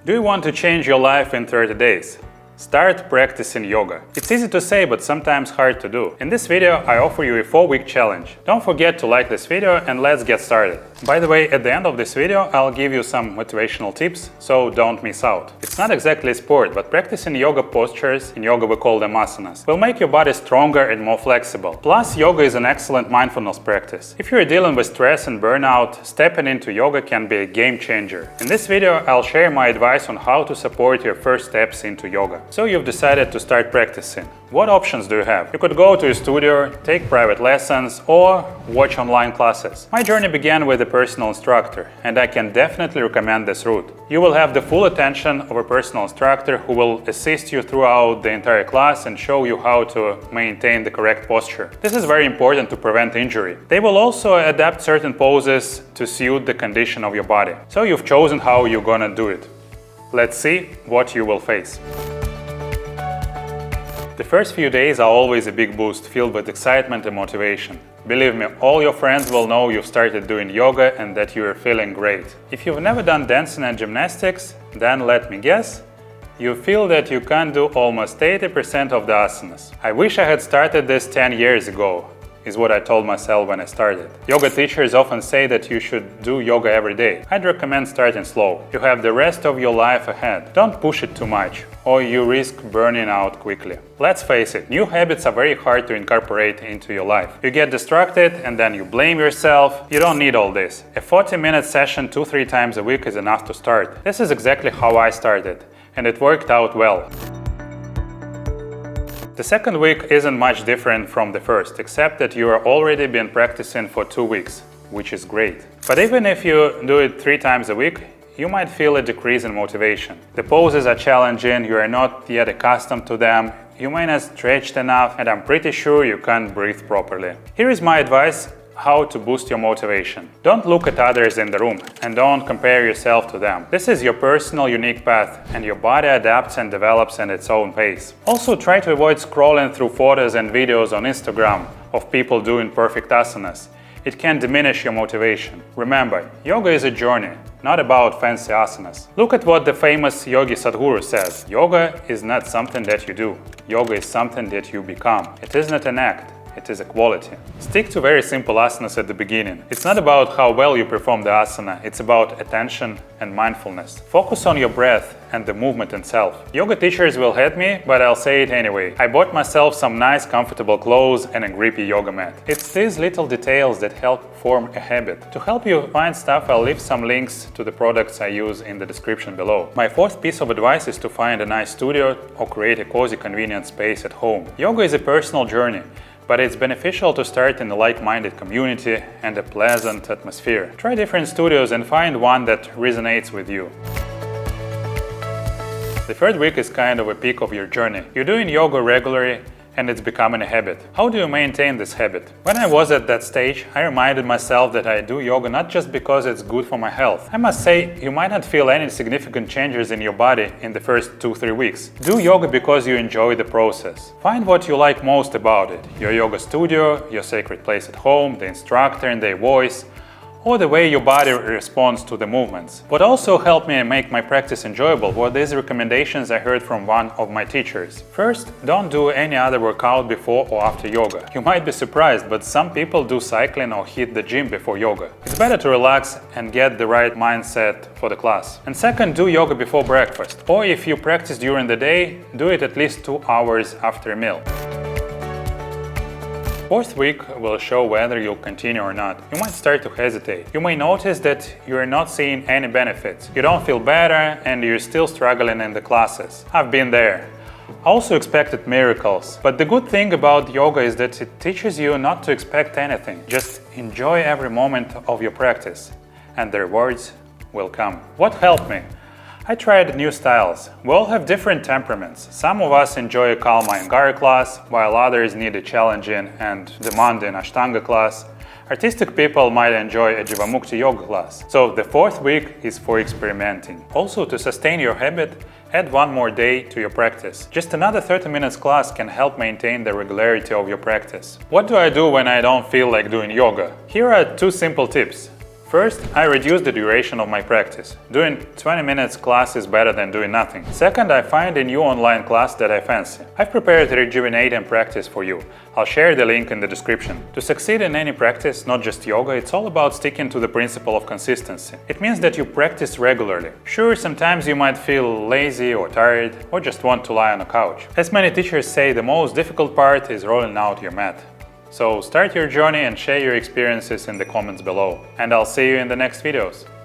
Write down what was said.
Do you want to change your life in 30 days? Start practicing yoga. It's easy to say, but sometimes hard to do. In this video, I offer you a 4-week challenge. Don't forget to like this video and let's get started. By the way, at the end of this video, I'll give you some motivational tips, so don't miss out. It's not exactly a sport, but practicing yoga postures, in yoga we call them asanas, will make your body stronger and more flexible. Plus, yoga is an excellent mindfulness practice. If you're dealing with stress and burnout, stepping into yoga can be a game changer. In this video, I'll share my advice on how to support your first steps into yoga. So you've decided to start practicing. What options do you have? You could go to a studio, take private lessons, or watch online classes. My journey began with a personal instructor, and I can definitely recommend this route. You will have the full attention of a personal instructor who will assist you throughout the entire class and show you how to maintain the correct posture. This is very important to prevent injury. They will also adapt certain poses to suit the condition of your body. So you've chosen how you're gonna do it. Let's see what you will face. The first few days are always a big boost, filled with excitement and motivation. Believe me, all your friends will know you've started doing yoga and that you are feeling great. If you've never done dancing and gymnastics, then let me guess, you feel that you can't do almost 80% of the asanas. I wish I had started this 10 years ago, is what I told myself when I started. Yoga teachers often say that you should do yoga every day. I'd recommend starting slow. You have the rest of your life ahead. Don't push it too much, or you risk burning out quickly. Let's face it, new habits are very hard to incorporate into your life. You get distracted and then you blame yourself. You don't need all this. A 40-minute session 2-3 times a week is enough to start. This is exactly how I started, and it worked out well. The second week isn't much different from the first, except that you are already been practicing for 2 weeks, which is great. But even if you do it 3 times a week, you might feel a decrease in motivation. The poses are challenging, you are not yet accustomed to them, you may not stretch enough, and I'm pretty sure you can't breathe properly. Here is my advice how to boost your motivation. Don't look at others in the room and don't compare yourself to them. This is your personal unique path and your body adapts and develops at its own pace. Also try to avoid scrolling through photos and videos on Instagram of people doing perfect asanas. It can diminish your motivation. Remember, yoga is a journey, not about fancy asanas. Look at what the famous yogi Sadhguru says. Yoga is not something that you do. Yoga is something that you become. It is not an act. It is a quality. Stick to very simple asanas at the beginning. It's not about how well you perform the asana, it's about attention and mindfulness. Focus on your breath and the movement itself. Yoga teachers will hate me, but I'll say it anyway. I bought myself some nice comfortable clothes and a grippy yoga mat. It's these little details that help form a habit. To help you find stuff, I'll leave some links to the products I use in the description below. My fourth piece of advice is to find a nice studio or create a cozy, convenient space at home. Yoga is a personal journey, but it's beneficial to start in a like-minded community and a pleasant atmosphere. Try different studios and find one that resonates with you. The third week is kind of a peak of your journey. You're doing yoga regularly and it's becoming a habit. How do you maintain this habit? When I was at that stage, I reminded myself that I do yoga not just because it's good for my health. I must say, you might not feel any significant changes in your body in the first 2-3 weeks. Do yoga because you enjoy the process. Find what you like most about it. Your yoga studio, your sacred place at home, the instructor and their voice, or the way your body responds to the movements. What also helped me make my practice enjoyable were these recommendations I heard from one of my teachers. First, don't do any other workout before or after yoga. You might be surprised, but some people do cycling or hit the gym before yoga. It's better to relax and get the right mindset for the class. And second, do yoga before breakfast. Or if you practice during the day, do it at least 2 hours after a meal. Fourth week will show whether you'll continue or not. You might start to hesitate. You may notice that you are not seeing any benefits. You don't feel better and you're still struggling in the classes. I've been there. I also expected miracles. But the good thing about yoga is that it teaches you not to expect anything. Just enjoy every moment of your practice and the rewards will come. What helped me? I tried new styles. We all have different temperaments. Some of us enjoy a calm Iyengar class, while others need a challenging and demanding Ashtanga class. Artistic people might enjoy a Jivamukti yoga class. So the fourth week is for experimenting. Also, to sustain your habit, add 1 more day to your practice. Just another 30 minutes class can help maintain the regularity of your practice. What do I do when I don't feel like doing yoga? Here are 2 simple tips. First, I reduced the duration of my practice. Doing 20 minutes class is better than doing nothing. Second, I find a new online class that I fancy. I've prepared a rejuvenating practice for you. I'll share the link in the description. To succeed in any practice, not just yoga, it's all about sticking to the principle of consistency. It means that you practice regularly. Sure, sometimes you might feel lazy or tired, or just want to lie on a couch. As many teachers say, the most difficult part is rolling out your mat. So start your journey and share your experiences in the comments below. And I'll see you in the next videos.